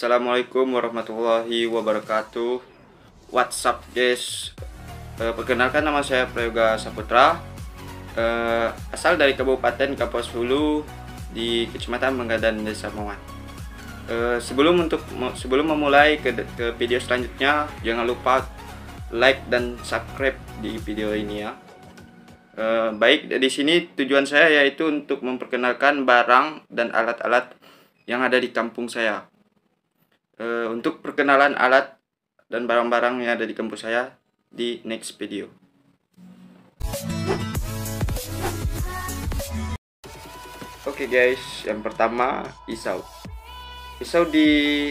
Assalamualaikum warahmatullahi wabarakatuh. What's up guys? Perkenalkan, nama saya Prayoga Saputra, asal dari Kabupaten Kapuas Hulu di Kecamatan Menggadan, Desa Mongan. Sebelum memulai ke video selanjutnya, jangan lupa like dan subscribe di video ini ya. Baik, di sini tujuan saya yaitu untuk memperkenalkan barang dan alat-alat yang ada di kampung saya. Untuk perkenalan alat dan barang-barang yang ada di kampung saya di next video. Oke guys, yang pertama isau. Isau di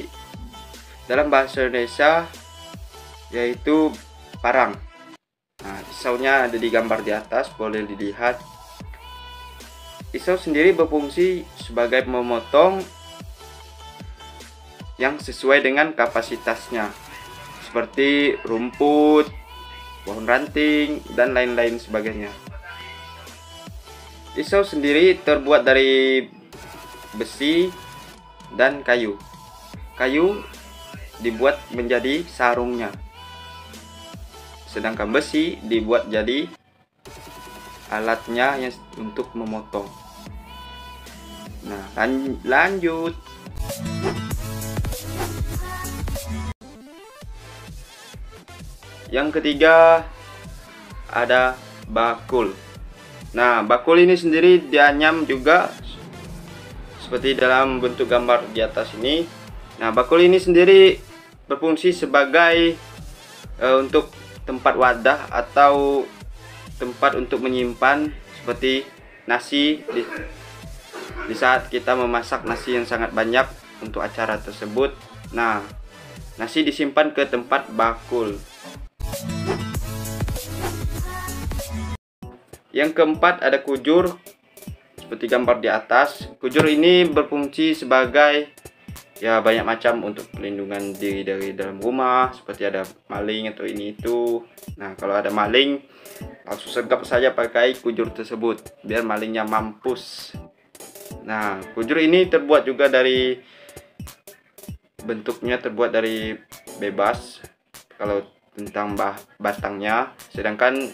dalam bahasa Indonesia yaitu parang. Nah, isaunya ada di gambar di atas, boleh dilihat. Isau sendiri berfungsi sebagai memotong yang sesuai dengan kapasitasnya, seperti rumput, pohon ranting, dan lain-lain sebagainya. Isau sendiri terbuat dari besi dan kayu. Kayu dibuat menjadi sarungnya, sedangkan besi dibuat jadi alatnya yang untuk memotong. Nah, lanjut. Yang ketiga ada bakul. Nah, bakul ini sendiri dianyam juga seperti dalam bentuk gambar di atas ini. Nah, bakul ini sendiri berfungsi sebagai untuk tempat wadah atau tempat untuk menyimpan seperti nasi di saat kita memasak nasi yang sangat banyak untuk acara tersebut. Nah, nasi disimpan ke tempat bakul. Yang keempat ada kujur, seperti gambar di atas. Kujur ini berfungsi sebagai ya banyak macam untuk pelindungan diri dari dalam rumah, seperti ada maling atau ini itu. Nah, kalau ada maling langsung sergap saja pakai kujur tersebut biar malingnya mampus. Nah, kujur ini terbuat juga dari bentuknya terbuat dari bebas kalau tentang batangnya, sedangkan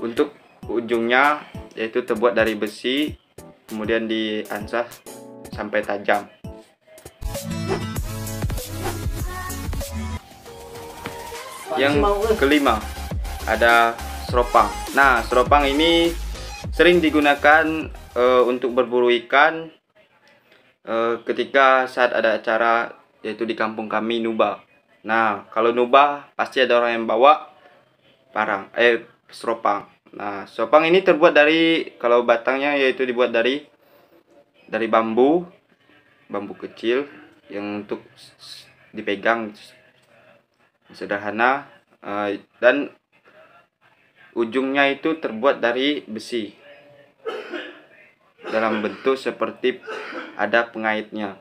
untuk ujungnya yaitu terbuat dari besi, kemudian diansah sampai tajam. Yang kelima ada seropang. Nah, seropang ini sering digunakan untuk berburu ikan ketika saat ada acara, yaitu di kampung kami nuba. Nah, kalau nuba pasti ada orang yang bawa seropang. Nah, seropang ini terbuat dari, kalau batangnya yaitu dibuat dari bambu kecil yang untuk dipegang sederhana, dan ujungnya itu terbuat dari besi dalam bentuk seperti ada pengaitnya,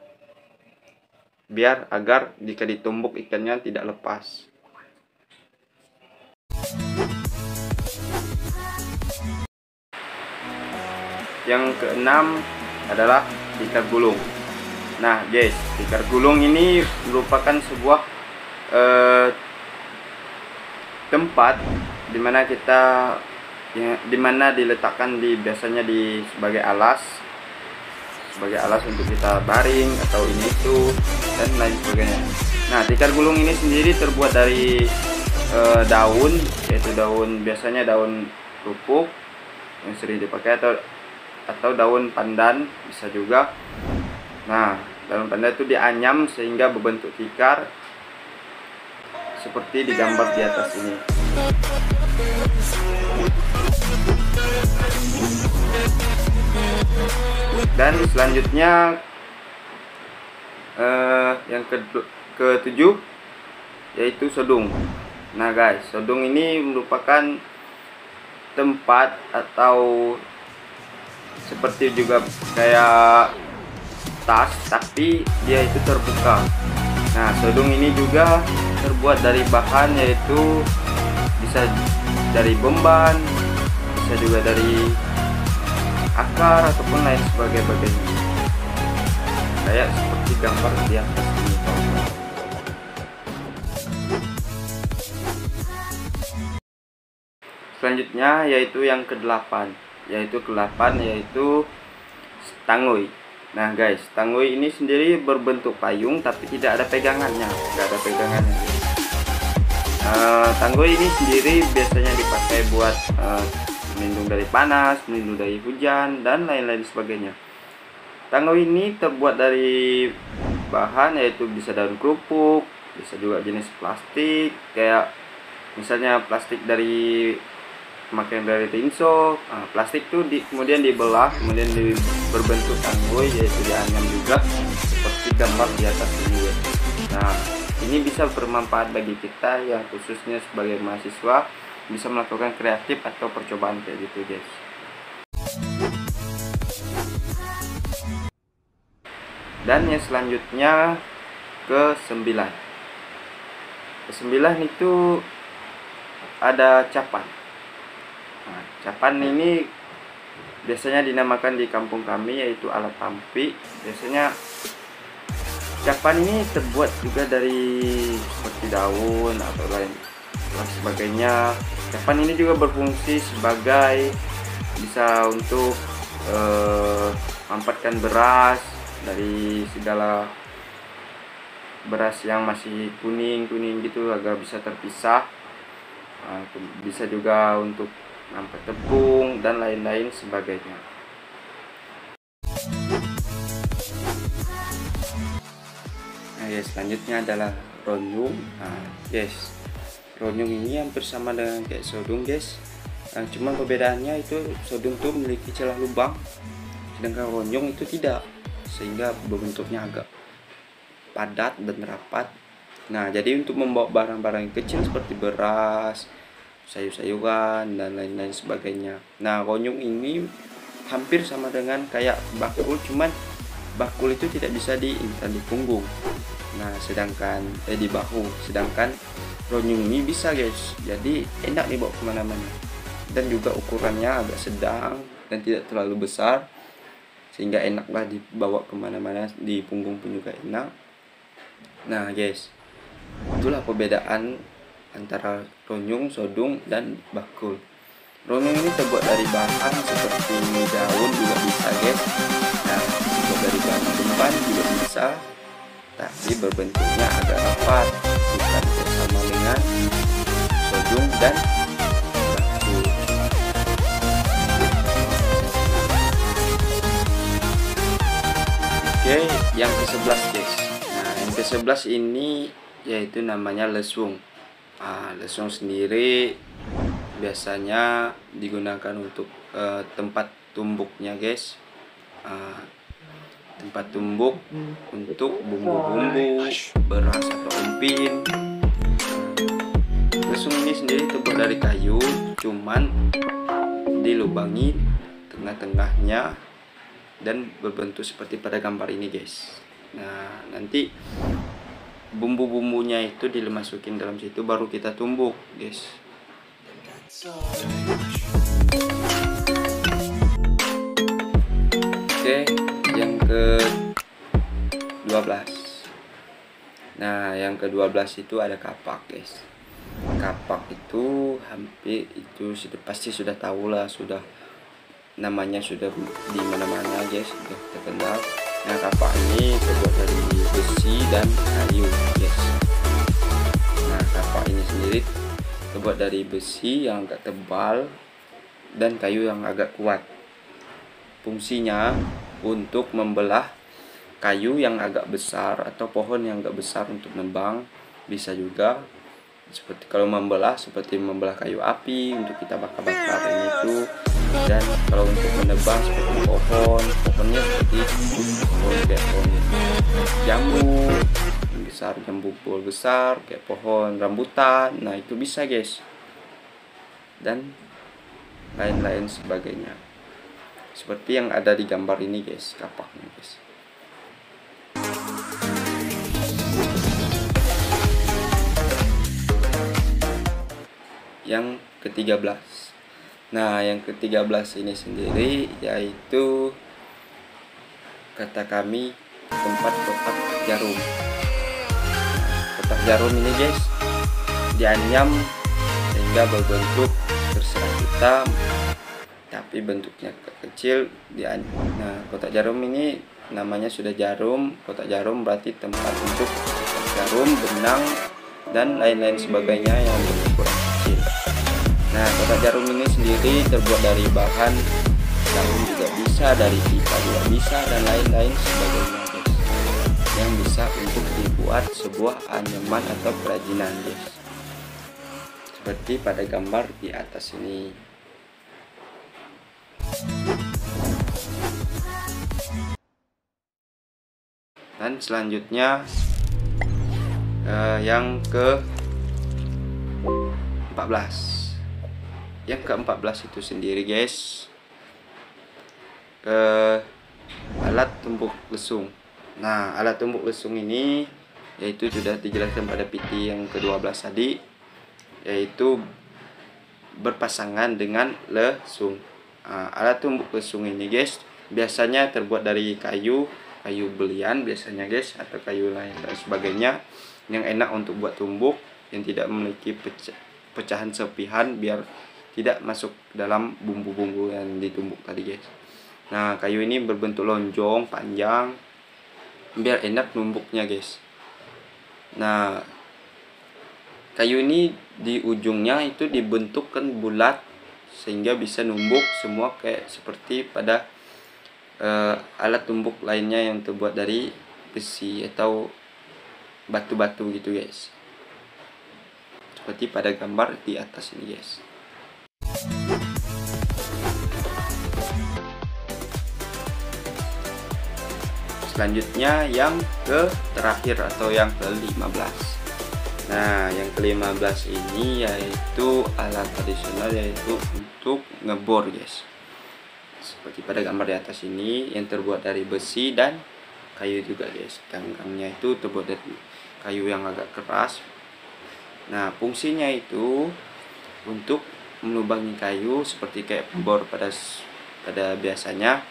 biar agar jika ditumbuk ikannya tidak lepas. Yang keenam adalah tikar gulung. Nah guys, tikar gulung ini merupakan sebuah tempat dimana diletakkan biasanya sebagai alas untuk kita baring atau ini itu dan lain sebagainya. Nah, tikar gulung ini sendiri terbuat dari daun, yaitu biasanya daun rupuk yang sering dipakai, atau daun pandan bisa juga. Nah, daun pandan itu dianyam sehingga berbentuk tikar seperti digambar di atas ini. Dan selanjutnya yang ketujuh yaitu sodung. Nah guys, sodung ini merupakan tempat atau seperti juga kayak tas, tapi dia itu terbuka. Nah, sodung ini juga terbuat dari bahan, yaitu bisa dari beban, bisa juga dari akar ataupun lain sebagainya. Kayak seperti gambar di atas ini. Selanjutnya yaitu yang ke-8, yaitu tangoi. Nah guys, tangoi ini sendiri berbentuk payung tapi tidak ada pegangannya, tangoi ini sendiri biasanya dipakai buat melindung dari panas, melindung dari hujan, dan lain-lain sebagainya. Tangoi ini terbuat dari bahan yaitu bisa daun kerupuk, bisa juga jenis plastik, kayak misalnya plastik dari pemakaian dari rinso. Plastik itu kemudian dibelah, kemudian berbentuk tangoi, yaitu dianyam juga seperti gambar di atas ini. Nah, ini bisa bermanfaat bagi kita yang khususnya sebagai mahasiswa bisa melakukan kreatif atau percobaan kayak gitu guys. Dan yang selanjutnya ke-9. Ke-9 itu ada capan. Nah, capan ini biasanya dinamakan di kampung kami yaitu alat tampi. Biasanya capan ini terbuat juga dari seperti daun atau lain sebagainya. Capan ini juga berfungsi sebagai bisa untuk mampatkan beras dari segala beras yang masih kuning gitu agar bisa terpisah. Bisa juga untuk nampak tepung dan lain-lain sebagainya. Nah guys, selanjutnya adalah ronyung. Guys, ronyung ini hampir sama dengan kayak sodung guys. Cuma perbedaannya itu sodung tuh memiliki celah lubang, sedangkan ronyung itu tidak, sehingga bentuknya agak padat dan rapat. Nah, jadi untuk membawa barang-barang yang kecil seperti beras, sayur-sayuran, dan lain-lain sebagainya. Nah, ronyung ini hampir sama dengan kayak bakul, cuman bakul itu tidak bisa diintan di punggung. Nah, sedangkan di bahu. Sedangkan ronyung ini bisa guys, jadi enak dibawa kemana-mana. Dan juga ukurannya agak sedang dan tidak terlalu besar, sehingga enaklah dibawa kemana-mana, di punggung pun juga enak. Nah guys, itulah perbedaan antara ronyung, sodung, dan bakul. Ronyung ini terbuat dari bahan seperti daun juga bisa guys. Nah, terbuat dari bahan umpan juga bisa, tapi berbentuknya agak rapat, bukan sama dengan sodung dan bakul. Oke, yang ke-11 guys. Nah, yang ke-11 ini yaitu namanya lesung. Lesung sendiri biasanya digunakan untuk tempat tumbuknya guys. Tempat tumbuk untuk bumbu-bumbu, beras atau umpin. Lesung ini sendiri terbuat dari kayu, cuman dilubangi tengah-tengahnya dan berbentuk seperti pada gambar ini guys. Nah, nanti bumbu-bumbunya itu dimasukin dalam situ, baru kita tumbuk guys. Oke, yang ke-12. Nah, yang ke-12 itu ada kapak guys. Kapak itu hampir itu pasti sudah tahu lah, sudah namanya sudah di mana-mana guys, sudah terkenal. Nah, kapak ini terbuat dari besi dan kayu guys. Nah, kapak ini sendiri terbuat dari besi yang agak tebal dan kayu yang agak kuat. Fungsinya untuk membelah kayu yang agak besar atau pohon yang agak besar untuk nebang. Bisa juga seperti kalau membelah, seperti membelah kayu api untuk kita bakar-bakar ini itu. Dan kalau untuk menebang seperti pohonnya seperti pohon jambu besar, jambu bol besar, kayak pohon rambutan. Nah, itu bisa guys, dan lain-lain sebagainya seperti yang ada di gambar ini guys, kapaknya guys. Yang ke-13. Nah, yang ke-13 ini sendiri yaitu kata kami tempat kotak jarum. Kotak jarum ini guys dianyam sehingga berbentuk terserah rata, tapi bentuknya kecil. Nah, kotak jarum ini namanya sudah jarum. Kotak jarum berarti tempat untuk jarum, benang, dan lain-lain sebagainya yang berukuran kecil. Nah, kotak jarum ini sendiri terbuat dari bahan jarum juga bisa, dari pipa juga bisa, dan lain-lain sebagainya guys, yang bisa untuk dibuat sebuah anyaman atau kerajinan guys, seperti pada gambar di atas ini. Dan selanjutnya yang ke 14. Yang ke-14 itu sendiri guys, alat tumbuk lesung. Nah, alat tumbuk lesung ini yaitu sudah dijelaskan pada PT yang ke-12 tadi, yaitu berpasangan dengan lesung. Nah, alat tumbuk lesung ini guys biasanya terbuat dari kayu belian biasanya guys, atau kayu lain dan sebagainya, yang enak untuk buat tumbuk, yang tidak memiliki pecahan serpihan biar tidak masuk dalam bumbu-bumbu yang ditumbuk tadi guys. Nah, kayu ini berbentuk lonjong panjang biar enak numbuknya guys. Nah, kayu ini di ujungnya itu dibentukkan bulat sehingga bisa numbuk semua kayak seperti pada alat tumbuk lainnya yang terbuat dari besi atau batu-batu gitu guys, seperti pada gambar di atas ini guys. Selanjutnya yang ke terakhir atau yang ke-15. Nah, yang ke-15 ini yaitu alat tradisional, yaitu untuk ngebor guys, seperti pada gambar di atas ini, yang terbuat dari besi dan kayu juga guys. Ganggangnya itu terbuat dari kayu yang agak keras. Nah, fungsinya itu untuk melubangi kayu seperti kayak bor pada biasanya,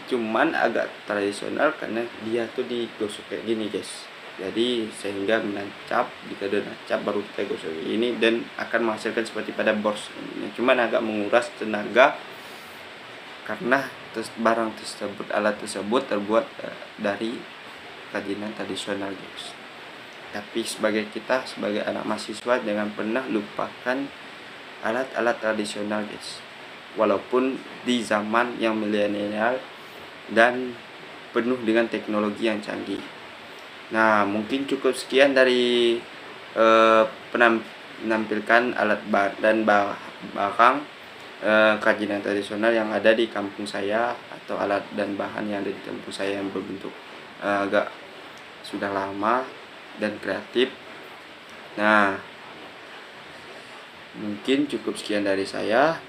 cuman agak tradisional karena dia tuh digosok kayak gini guys. Jadi sehingga menancap, jika udah nancap baru kita gosok ini dan akan menghasilkan seperti pada bor ini. Cuman agak menguras tenaga karena barang tersebut, alat tersebut terbuat dari kerajinan tradisional guys. Tapi sebagai anak mahasiswa jangan pernah lupakan alat-alat tradisional guys, walaupun di zaman yang milenial dan penuh dengan teknologi yang canggih. Nah, mungkin cukup sekian dari menampilkan alat dan barang kerajinan tradisional yang ada di kampung saya, atau alat dan bahan yang ada di kampung saya yang berbentuk agak sudah lama dan kreatif. Nah, mungkin cukup sekian dari saya.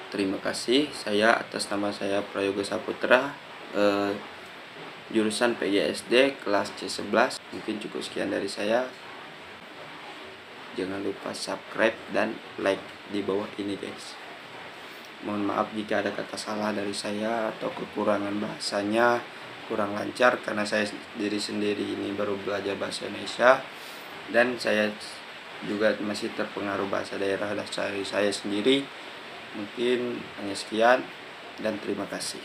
Terima kasih. Saya atas nama saya Prayoga Saputra, jurusan PGSD kelas C11. Mungkin cukup sekian dari saya. Jangan lupa subscribe dan like di bawah ini guys. Mohon maaf jika ada kata salah dari saya atau kekurangan bahasanya kurang lancar, karena saya sendiri ini baru belajar bahasa Indonesia dan saya juga masih terpengaruh bahasa daerah dari saya sendiri. Mungkin hanya sekian dan terima kasih.